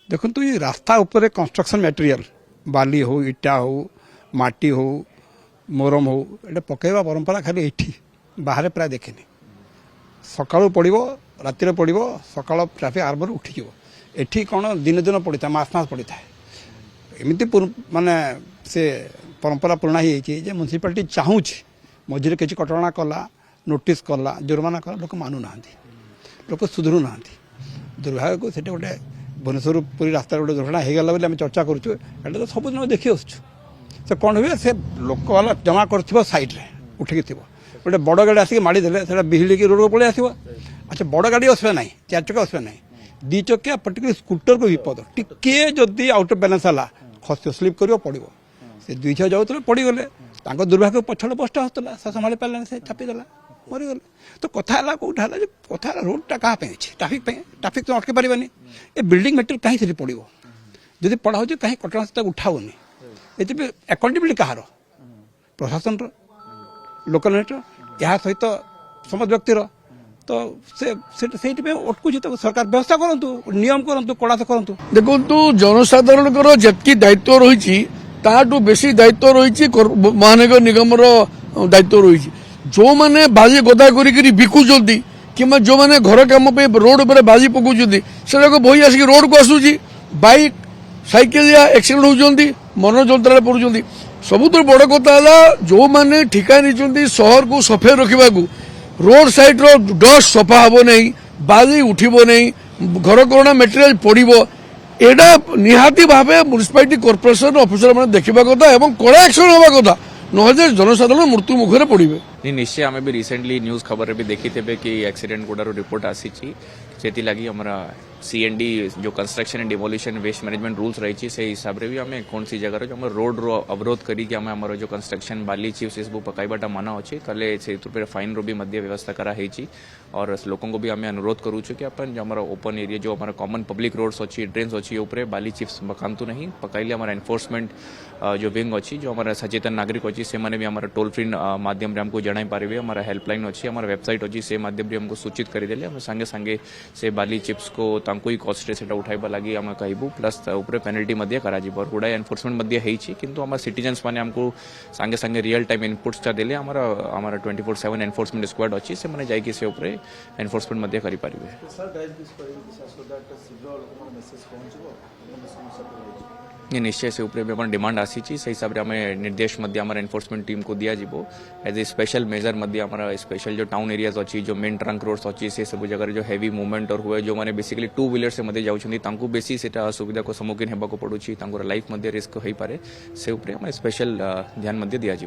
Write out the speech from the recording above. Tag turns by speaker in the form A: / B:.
A: देखो ये रास्ता उपर कंस्ट्रक्शन मटेरियल बाली हो इटा हो माटी हो मोरम हो ये पकईवा परंपरा खाली एठी बाहर प्राय देखेनि सकाळू पड़ो रातिर पड़ो सकाळ ट्राफिक आरंभ उठिज एठी कौन दिन दिन पड़ी था मास पड़ी था एमती माने से परंपरा पुराणा ही म्यूनिसिपालिटी चाहूँगी मझे किसी कटणा कला नोटिस कला जुर्माना कला लोक मानु ना लोक सुधरू ना दुर्भाग्य को गोटे भुवनेश्वर पुरी रास्ता गोटे दुर्घटना हो गला बोली आम चर्चा करूँ तो सबुदिन देखी आसुँ से कौन हुए से लोक वाला जमा कर सैड्रे उठिकी थी गोटे बड़ गाड़ी आसिक माड़ीदे से बिहिड़ी की रोड को पलि आसो अच्छा बड़ गाड़ी असुविधा ना चार चक्का असुविधा ना दी चकिया पर्टिकुलर स्कूटर को विपद टिके जदि आउट ऑफ बैलेंस है खस स्लीप कर पड़ो से दुई छः जाऊे पड़गले दुर्भाग्य पछड़ बसटा होता से संभाली पारे से छापीदेला मरीगले तो कथा कौटा कथा रोडटा क्या ट्राफिक तो अटके पारानी ये बिल्डिंग मेटेरियल कहीं से पड़ो जदि पढ़ा हो कहीं कटना से उठाओनी ये अकाउंटेबिलिटी कहार प्रशासन लोकल नेट या सहित समाज व्यक्तिर तो से अटकुच तो सरकार व्यवस्था करूँ नियम करूँ कड़ा से करूँ
B: देखो जनसाधारण जी दायित्व रही ताठू बेसी दायित्व रही महानगर निगम दायित्व रही जो मैंने बाजी गदा करी बिकुंट कि जो मैंने घर कम रोड पर बाजी पकाउं से बही आसिक रोड को आसूसी बाइक साइकिल या एक्सीडेंट होती मन जंत्रा पड़ुं सबुठ बड़ कथा जो मैंने ठिका नहीं सहर को सफे रखा रोड साइड रो डस्ट सफा हम नहीं बाजी उठब नहीं घर करणा मेटेरियल पड़ो एटा निहाती भाव म्यूनिसिपालिटी कॉर्पोरेशन ऑफिसर मैंने देखा कथा कड़ा एक्शन हवा कथा नहले जनसाधारण मृत्यु मुखर पड़े
C: नहीं निश्चय आम भी रिसेंटली न्यूज खबर भी देखी थे कि एक्सीडेंट गुड़ार रिपोर्ट आसी से लगी हमारा सीएनडी जो construction and demolition waste management rules रही से हिसाब से भी आम कौन सी जगह जो रोड रो अवरोध करी आम जो कंस्ट्रक्शन बाली चिप्स ये सब पकाइबाटा मना अच्छे कले से फाइन रो भी मध्य व्यवस्था कराई और लोगों को भी आम अनुरोध करूँ कि अपन जो ओपन एरिया जो हमारा कॉमन पब्लिक रोड्स अच्छी ड्रेन्स अच्छी ऊपर बाली चिप्स पकातु नहीं पकाइले हमारा एनफोर्समेंट जो विंग अच्छी जो हमारा सचेतन नागरिक अच्छी से मैंने भी हमारा टोल फ्री माध्यम हमको जनाई पारे हमारा हेल्पलाइन अच्छी हमारा वेबसाइट अच्छी से माध्यम से हमको सूचित करदेले हम सांगे सांगे से बाली चिप्स को ही कस्ट से उठाइबा लगी आम कहबू प्लस ऊपर पेनल्टी मध्य करा और गुड़ाए एनफोर्समेंट मध्य होती किंतु हमारे सिटीजन्स मैंने हमको सांगे सांगे रियल टाइम इनपुट्स देले हमारा 24/7 एनफोर्समेंट स्क्वाड अच्छी से मैंने जाकि से ऊपर एनफोर्समेंट मध्य करि पारिबे निश्चय से ऊपर भी डिमांड आसी से हिसाब से आम निर्देश मध्य आम एनफोर्समेंट टीम को दिया जीवो एज ए स्पेशल मेजर मध्य आम स्पेशल जो टाउन एरियाज अच्छी जो मेन ट्रंक रोड्स अच्छी से सब जगह जो हेवी मूवमेंट और हुए जो मैंने बेसिकली टू व्हीलर से मध्य जाऊँ बेसी से असुविधा को सम्मुखीन होगा पड़ुची लाइफ मध्य रिस्क हो पारे से ऊपर आम स्पेशल ध्यान मध्य दिया जीवो।